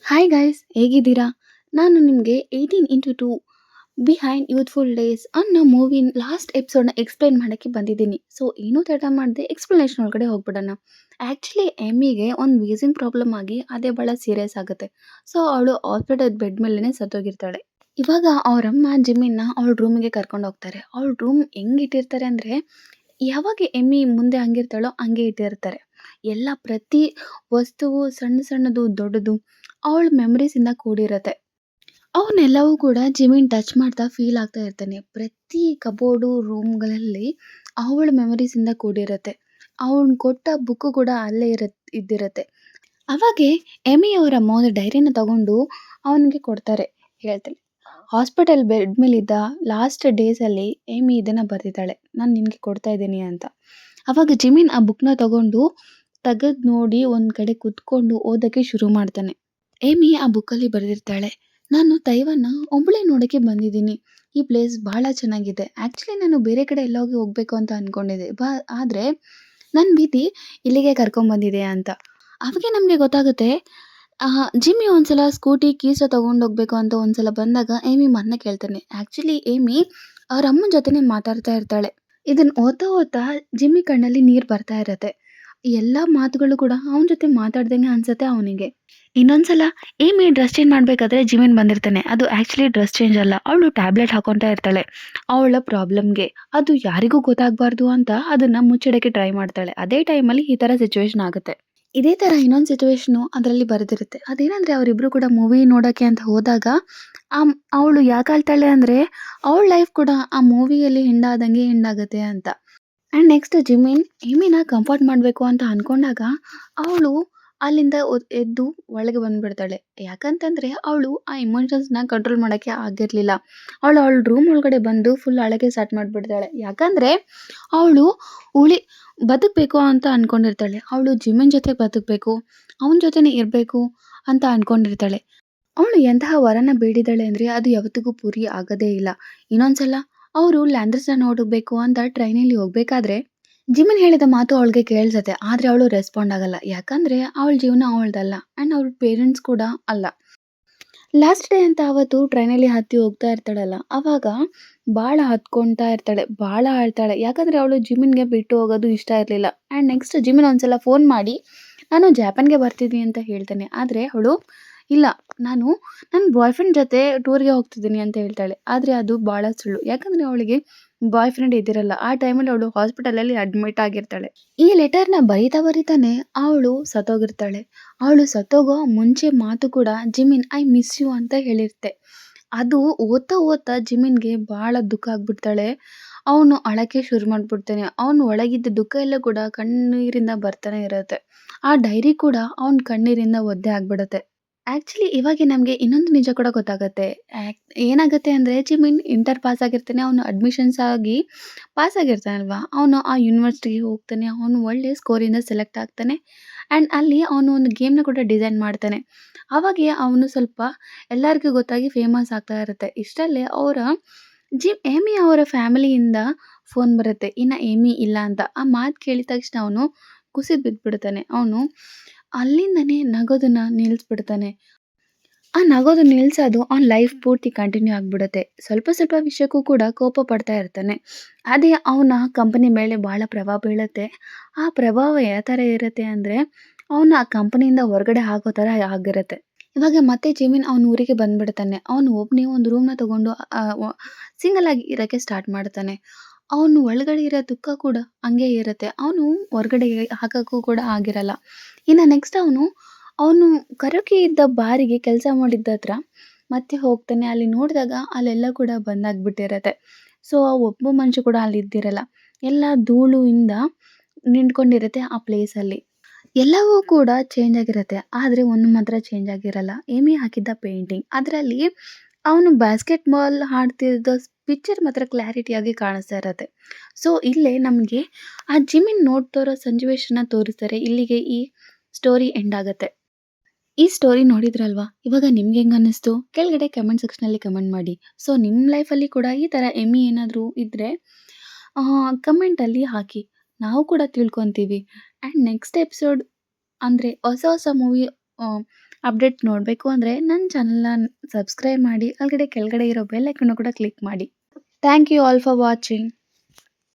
Hi guys ಹೇಗಿದ್ದೀರಾ? ನಾನು ನಿಮಗೆ 18x2 ಬಿಹೈಂಡ್ ಯೂತ್ಫುಲ್ ಡೇಸ್ ಅನ್ನೋ ಮೂವಿ ಲಾಸ್ಟ್ ಎಪಿಸೋಡ್ನ ಎಕ್ಸ್ಪ್ಲೈನ್ ಮಾಡೋಕ್ಕೆ ಬಂದಿದ್ದೀನಿ. ಸೊ ಏನೂ ತಡ ಮಾಡದೆ ಎಕ್ಸ್ಪ್ಲನೇಷನ್ ಒಳಗಡೆ ಹೋಗ್ಬಿಡೋಣ. ಆ್ಯಕ್ಚುಲಿ ಎಮ್ಮಿಗೆ ಒಂದು ವೀಸಿಂಗ್ ಪ್ರಾಬ್ಲಮ್ ಆಗಿ ಅದೇ ಭಾಳ ಸೀರಿಯಸ್ ಆಗುತ್ತೆ. ಸೊ ಅವಳು ಹಾಸ್ಪಿಟಲ್ ಬೆಡ್ ಮೇಲೇ ಸತ್ತೋಗಿರ್ತಾಳೆ. ಇವಾಗ ಅವರಮ್ಮ ಜಿಮ್ಮಿನ ಅವಳ ರೂಮಿಗೆ ಕರ್ಕೊಂಡು ಹೋಗ್ತಾರೆ. ಅವಳ ರೂಮ್ ಹೆಂಗೆ ಇಟ್ಟಿರ್ತಾರೆ ಅಂದರೆ ಯಾವಾಗ ಎಮ್ಮಿ ಮುಂದೆ ಹಂಗಿರ್ತಾಳೋ ಹಂಗೆ ಇಟ್ಟಿರ್ತಾರೆ. ಎಲ್ಲ ಪ್ರತಿ ವಸ್ತುವು ಸಣ್ಣ ಸಣ್ಣದು ದೊಡ್ಡದು ಅವಳ ಮೆಮರೀಸಿಂದ ಕೂಡಿರತ್ತೆ. ಅವನ್ನೆಲ್ಲವೂ ಕೂಡ ಜಿಮಿನ್ ಟಚ್ ಮಾಡ್ತಾ ಫೀಲ್ ಆಗ್ತಾ ಇರ್ತಾನೆ. ಪ್ರತಿ ಕಬೋರ್ಡು ರೂಮ್ಗಳಲ್ಲಿ ಅವಳ ಮೆಮರೀಸಿಂದ ಕೂಡಿರತ್ತೆ. ಅವನು ಕೊಟ್ಟ ಬುಕ್ಕು ಕೂಡ ಅಲ್ಲೇ ಇದ್ದಿರತ್ತೆ. ಅವಾಗೆ ಎಮಿ ಅವರ ಅಮ್ಮ ಒಂದು ಡೈರಿನ ತಗೊಂಡು ಅವನಿಗೆ ಕೊಡ್ತಾರೆ. ಹೇಳ್ತಾಳೆ, ಹಾಸ್ಪಿಟಲ್ ಬೆಡ್ ಮೇಲಿದ್ದ ಲಾಸ್ಟ್ ಡೇಸಲ್ಲಿ ಎಮಿ ಇದನ್ನು ಬರೆದಿದ್ದಾಳೆ, ನಾನು ನಿನಗೆ ಕೊಡ್ತಾ ಇದ್ದೀನಿ ಅಂತ. ಅವಾಗ ಜಿಮಿನ್ ಆ ಬುಕ್ನ ತಗೊಂಡು ತೆಗೆದು ನೋಡಿ ಒಂದು ಕಡೆ ಕುತ್ಕೊಂಡು ಓದೋಕ್ಕೆ ಶುರು ಮಾಡ್ತಾನೆ. ಏಮಿ ಆ ಬುಕ್ಕಲ್ಲಿ ಬರೆದಿರ್ತಾಳೆ, ನಾನು ತೈವನ್ನ ಒಬ್ಬಳೇ ನೋಡೋಕ್ಕೆ ಬಂದಿದ್ದೀನಿ. ಈ ಪ್ಲೇಸ್ ಭಾಳ ಚೆನ್ನಾಗಿದೆ. ಆ್ಯಕ್ಚುಲಿ ನಾನು ಬೇರೆ ಕಡೆ ಎಲ್ಲೋಗಿ ಹೋಗಬೇಕು ಅಂತ ಅಂದ್ಕೊಂಡಿದ್ದೆ, ಆದರೆ ನನ್ನ ಭೀತಿ ಇಲ್ಲಿಗೆ ಕರ್ಕೊಂಬಂದಿದೆ ಅಂತ. ಅವಾಗೆ ನಮಗೆ ಗೊತ್ತಾಗುತ್ತೆ, ಜಿಮ್ಮಿ ಒಂದ್ಸಲ ಸ್ಕೂಟಿ ಕೀಸ ತೊಗೊಂಡು ಹೋಗ್ಬೇಕು ಅಂತ ಒಂದ್ಸಲ ಬಂದಾಗ ಏಮಿ ಮನ್ನ ಕೇಳ್ತಾನೆ. ಆ್ಯಕ್ಚುಲಿ ಏಮಿ ಅವ್ರ ಅಮ್ಮನ ಜೊತೆನೇ ಮಾತಾಡ್ತಾ ಇರ್ತಾಳೆ. ಇದನ್ನು ಓದ್ತಾ ಓದ್ತಾ ಜಿಮ್ಮಿ ಕಣ್ಣಲ್ಲಿ ನೀರು ಬರ್ತಾ ಇರತ್ತೆ. ಎಲ್ಲ ಮಾತುಗಳು ಕೂಡ ಅವನ ಜೊತೆ ಮಾತಾಡ್ದಂಗೆ ಅನ್ಸುತ್ತೆ ಅವನಿಗೆ. ಇನ್ನೊಂದ್ಸಲ ಏಮಿ ಡ್ರೆಸ್ ಚೇಂಜ್ ಮಾಡಬೇಕಾದ್ರೆ ಜಿಮಿನ್ ಬಂದಿರ್ತಾನೆ. ಅದು ಆ್ಯಕ್ಚುಲಿ ಡ್ರೆಸ್ ಚೇಂಜ್ ಅಲ್ಲ, ಅವಳು ಟ್ಯಾಬ್ಲೆಟ್ ಹಾಕೊತಾ ಇರ್ತಾಳೆ ಅವಳ ಪ್ರಾಬ್ಲಮ್ಗೆ. ಅದು ಯಾರಿಗೂ ಗೊತ್ತಾಗಬಾರ್ದು ಅಂತ ಅದನ್ನು ಮುಚ್ಚಿಡೋಕ್ಕೆ ಟ್ರೈ ಮಾಡ್ತಾಳೆ. ಅದೇ ಟೈಮಲ್ಲಿ ಈ ಥರ ಸಿಚುವೇಶನ್ ಆಗುತ್ತೆ. ಇದೇ ಥರ ಇನ್ನೊಂದು ಸಿಚುವೇಶನು ಅದರಲ್ಲಿ ಬರೆದಿರುತ್ತೆ. ಅದೇನಂದರೆ ಅವರಿಬ್ಬರು ಕೂಡ ಮೂವಿ ನೋಡೋಕ್ಕೆ ಅಂತ ಹೋದಾಗ ಅವಳು ಯಾಕೆ ಅಳ್ತಾಳೆ ಅಂದರೆ ಅವಳ ಲೈಫ್ ಕೂಡ ಆ ಮೂವಿಯಲ್ಲಿ ಎಂಡಾದಂಗೆ ಎಂಡಾಗುತ್ತೆ ಅಂತ. ಆ್ಯಂಡ್ ನೆಕ್ಸ್ಟ್ ಜಿಮಿನ್ ಏಮಿನ ಕಂಫರ್ಟ್ ಮಾಡಬೇಕು ಅಂತ ಅಂದ್ಕೊಂಡಾಗ ಅವಳು ಅಲ್ಲಿಂದ ಎದ್ದು ಒಳಗೆ ಬಂದುಬಿಡ್ತಾಳೆ. ಯಾಕಂತಂದರೆ ಅವಳು ಆ ಇಮೋಷನ್ಸ್ನ ಕಂಟ್ರೋಲ್ ಮಾಡೋಕ್ಕೆ ಆಗಿರಲಿಲ್ಲ. ಅವಳ ರೂಮ್ ಒಳಗಡೆ ಬಂದು ಫುಲ್ ಅಳಕ್ಕೆ ಸ್ಟಾರ್ಟ್ ಮಾಡಿಬಿಡ್ತಾಳೆ. ಯಾಕಂದರೆ ಅವಳು ಬದುಕಬೇಕು ಅಂತ ಅಂದ್ಕೊಂಡಿರ್ತಾಳೆ. ಅವಳು ಜಿಮಿನ್ ಜೊತೆ ಬದುಕಬೇಕು, ಅವನ ಜೊತೆನೇ ಇರಬೇಕು ಅಂತ ಅಂದ್ಕೊಂಡಿರ್ತಾಳೆ. ಅವಳು ಎಂತಹ ವರನ ಬೇಡಿದ್ದಾಳೆ ಅಂದರೆ ಅದು ಯಾವತ್ತಿಗೂ ಪೂರಿ ಆಗೋದೇ ಇಲ್ಲ. ಇನ್ನೊಂದ್ಸಲ ಅವರು ಲ್ಯಾಂಡರ್ಸ್ನ ನೋಡಬೇಕು ಅಂತ ಟ್ರೈನಲ್ಲಿ ಹೋಗಬೇಕಾದ್ರೆ ಜಿಮಿನ್ ಹೇಳಿದ ಮಾತು ಅವಳಿಗೆ ಕೇಳಿಸುತ್ತೆ. ಆದರೆ ಅವಳು ರೆಸ್ಪಾಂಡ್ ಆಗಲ್ಲ. ಯಾಕಂದರೆ ಅವಳ ಜೀವನ ಅವಳದಲ್ಲ ಆ್ಯಂಡ್ ಅವಳ ಪೇರೆಂಟ್ಸ್ ಕೂಡ ಅಲ್ಲ. ಲಾಸ್ಟ್ ಡೇ ಅಂತ ಅವತ್ತು ಟ್ರೈನಲ್ಲಿ ಹತ್ತಿ ಹೋಗ್ತಾ ಇರ್ತಾಳಲ್ಲ, ಆವಾಗ ಭಾಳ ಹತ್ಕೊಳ್ತಾ ಇರ್ತಾಳೆ, ಭಾಳ ಆಳ್ತಾಳೆ. ಯಾಕಂದರೆ ಅವಳು ಜಿಮಿನ್ಗೆ ಬಿಟ್ಟು ಹೋಗೋದು ಇಷ್ಟ ಇರಲಿಲ್ಲ. ಆ್ಯಂಡ್ ನೆಕ್ಸ್ಟ್ ಜಿಮಿನ್ ಒಂದ್ಸಲ ಫೋನ್ ಮಾಡಿ ನಾನು ಜಾಪಾನ್ಗೆ ಬರ್ತಿದ್ದೀನಿ ಅಂತ ಹೇಳ್ತಾನೆ. ಆದರೆ ಅವಳು ಇಲ್ಲ, ನಾನು ನನ್ನ ಬಾಯ್ ಫ್ರೆಂಡ್ ಜೊತೆ ಟೂರ್ಗೆ ಹೋಗ್ತಿದ್ದೀನಿ ಅಂತ ಹೇಳ್ತಾಳೆ. ಆದರೆ ಅದು ಭಾಳ ಸುಳ್ಳು. ಯಾಕಂದರೆ ಅವಳಿಗೆ ಬಾಯ್ ಫ್ರೆಂಡ್ ಇದ್ದಿರಲ್ಲ. ಆ ಟೈಮಲ್ಲಿ ಅವಳು ಹಾಸ್ಪಿಟಲಲ್ಲಿ ಅಡ್ಮಿಟ್ ಆಗಿರ್ತಾಳೆ. ಈ ಲೆಟರ್ನ ಬರೀತಾನೆ ಅವಳು ಸತ್ತೋಗಿರ್ತಾಳೆ. ಅವಳು ಸತ್ತೋಗೋ ಮುಂಚೆ ಮಾತು ಕೂಡ ಜಿಮಿನ್ ಐ ಮಿಸ್ ಯು ಅಂತ ಹೇಳಿರ್ತೆ. ಅದು ಓದ್ತಾ ಜಿಮಿನ್ಗೆ ಭಾಳ ದುಃಖ ಆಗ್ಬಿಡ್ತಾಳೆ. ಅವನು ಅಳಕ್ಕೆ ಶುರು ಮಾಡಿಬಿಡ್ತಾನೆ. ಅವನು ಒಳಗಿದ್ದ ದುಃಖ ಎಲ್ಲ ಕೂಡ ಕಣ್ಣೀರಿಂದ ಬರ್ತಾನೆ ಇರುತ್ತೆ. ಆ ಡೈರಿ ಕೂಡ ಅವನ ಕಣ್ಣೀರಿಂದ ಒದ್ದೆ ಆಗಿಬಿಡುತ್ತೆ. ಆ್ಯಕ್ಚುಲಿ ಇವಾಗ ನಮಗೆ ಇನ್ನೊಂದು ನಿಜ ಕೂಡ ಗೊತ್ತಾಗುತ್ತೆ. ಏನಾಗುತ್ತೆ ಅಂದರೆ ಜಿಮಿನ್ ಇಂಟರ್ ಪಾಸ್ ಆಗಿರ್ತಾನೆ. ಅವನು ಅಡ್ಮಿಷನ್ಸ್ ಆಗಿ ಪಾಸ್ ಆಗಿರ್ತಾನಲ್ವಾ, ಅವನು ಆ ಯೂನಿವರ್ಸಿಟಿಗೆ ಹೋಗ್ತಾನೆ. ಅವನು ಒಳ್ಳೆ ಸ್ಕೋರಿಂದ ಸೆಲೆಕ್ಟ್ ಆಗ್ತಾನೆ. ಆ್ಯಂಡ್ ಅಲ್ಲಿ ಅವನು ಒಂದು ಗೇಮ್ನ ಕೂಡ ಡಿಸೈನ್ ಮಾಡ್ತಾನೆ. ಆವಾಗೆ ಅವನು ಸ್ವಲ್ಪ ಎಲ್ಲರಿಗೂ ಗೊತ್ತಾಗಿ ಫೇಮಸ್ ಆಗ್ತಾ ಇರುತ್ತೆ. ಇಷ್ಟರಲ್ಲೇ ಏಮಿ ಅವರ ಫ್ಯಾಮಿಲಿಯಿಂದ ಫೋನ್ ಬರುತ್ತೆ, ಇನ್ನು ಏಮಿ ಇಲ್ಲ ಅಂತ. ಆ ಮಾತು ಕೇಳಿದ ತಕ್ಷಣ ಅವನು ಕುಸಿದು ಬಿದ್ದುಬಿಡ್ತಾನೆ. ಅವನು ಅಲ್ಲಿಂದನೇ ನಗೋದನ್ನು ನಿಲ್ಲಿಸ್ಬಿಡ್ತಾನೆ. ಆ ನಗೋದು ನಿಲ್ಸೋದು ಅವ್ನ ಲೈಫ್ ಪೂರ್ತಿ ಕಂಟಿನ್ಯೂ ಆಗಿಬಿಡುತ್ತೆ. ಸ್ವಲ್ಪ ವಿಷಯಕ್ಕೂ ಕೂಡ ಕೋಪ ಪಡ್ತಾ ಇರ್ತಾನೆ. ಅದೇ ಅವನ ಕಂಪನಿ ಮೇಲೆ ಭಾಳ ಪ್ರಭಾವ ಬೀಳುತ್ತೆ. ಆ ಪ್ರಭಾವ ಯಾವ ಥರ ಇರುತ್ತೆ ಅಂದರೆ ಅವನು ಆ ಕಂಪನಿಯಿಂದ ಹೊರಗಡೆ ಆಗೋ ಥರ ಆಗಿರುತ್ತೆ. ಇವಾಗ ಮತ್ತೆ ಜಿಮಿನ್ ಅವನ ಊರಿಗೆ ಬಂದುಬಿಡ್ತಾನೆ. ಅವನು ಒಬ್ಬನೇ ಒಂದು ರೂಮ್ನ ತೊಗೊಂಡು ಸಿಂಗಲ್ ಆಗಿ ಇರೋಕ್ಕೆ ಸ್ಟಾರ್ಟ್ ಮಾಡ್ತಾನೆ. ಅವನು ಒಳಗಡೆ ಇರೋ ದುಃಖ ಕೂಡ ಹಂಗೆ ಇರುತ್ತೆ. ಅವನು ಹೊರಗಡೆ ಹಾಕೋಕ್ಕೂ ಕೂಡ ಆಗಿರಲ್ಲ. ಇನ್ನು ನೆಕ್ಸ್ಟ್ ಅವನು ಕರೋಕೆ ಇದ್ದ ಬಾರಿಗೆ ಕೆಲಸ ಮಾಡಿದ್ದ ಹತ್ರ ಮತ್ತೆ ಹೋಗ್ತಾನೆ. ಅಲ್ಲಿ ನೋಡಿದಾಗ ಅಲ್ಲೆಲ್ಲ ಕೂಡ ಬಂದಾಗ್ಬಿಟ್ಟಿರತ್ತೆ. ಸೊ ಆ ಒಬ್ಬ ಮನುಷ್ಯ ಕೂಡ ಅಲ್ಲಿ ಇದ್ದಿರಲ್ಲ. ಎಲ್ಲ ಧೂಳಿಂದ ನಿಂತ್ಕೊಂಡಿರುತ್ತೆ ಆ ಪ್ಲೇಸಲ್ಲಿ. ಎಲ್ಲವೂ ಕೂಡ ಚೇಂಜ್ ಆಗಿರುತ್ತೆ. ಆದರೆ ಒಂದು ಮಾತ್ರ ಚೇಂಜ್ ಆಗಿರಲ್ಲ, ಏಮಿ ಹಾಕಿದ್ದ ಪೇಂಟಿಂಗ್. ಅದರಲ್ಲಿ ಅವನು ಬಾಸ್ಕೆಟ್ ಬಾಲ್ ಆಡ್ತಿದ್ದ ಪಿಕ್ಚರ್ ಮಾತ್ರ ಕ್ಲಾರಿಟಿಯಾಗಿ ಕಾಣಿಸ್ತಾ ಇರತ್ತೆ. ಸೊ ಇಲ್ಲೇ ನಮಗೆ ಆ ಜಿಮಿನ್ ನೋಡ್ತಾ ಇರೋ ಸನ್ನಿವೇಶನ ತೋರಿಸ್ತಾರೆ. ಇಲ್ಲಿಗೆ ಈ ಸ್ಟೋರಿ ಎಂಡ್ ಆಗುತ್ತೆ. ಈ ಸ್ಟೋರಿ ನೋಡಿದ್ರಲ್ವಾ? ಇವಾಗ ನಿಮ್ಗೆ ಹೆಂಗೆ ಅನ್ನಿಸ್ತು? ಕೆಳಗಡೆ ಕಮೆಂಟ್ ಸೆಕ್ಷನಲ್ಲಿ ಕಮೆಂಟ್ ಮಾಡಿ. ಸೊ ನಿಮ್ಮ ಲೈಫಲ್ಲಿ ಕೂಡ ಈ ಥರ ಎಮ್ಮಿ ಏನಾದರೂ ಇದ್ದರೆ ಕಮೆಂಟಲ್ಲಿ ಹಾಕಿ, ನಾವು ಕೂಡ ತಿಳ್ಕೊತೀವಿ. ಆ್ಯಂಡ್ ನೆಕ್ಸ್ಟ್ ಎಪಿಸೋಡ್ ಅಂದರೆ ಹೊಸ ಮೂವಿ ಅಪ್ಡೇಟ್ ನೋಡಬೇಕು ಅಂದರೆ ನನ್ನ ಚಾನಲ್‌ನ ಸಬ್ಸ್ಕ್ರೈಬ್ ಮಾಡಿ. ಕೆಳಗಡೆ ಇರೋ ಬೆಲ್ ಐಕಾನ್ ಕೂಡ ಕ್ಲಿಕ್ ಮಾಡಿ. Thank you all for watching.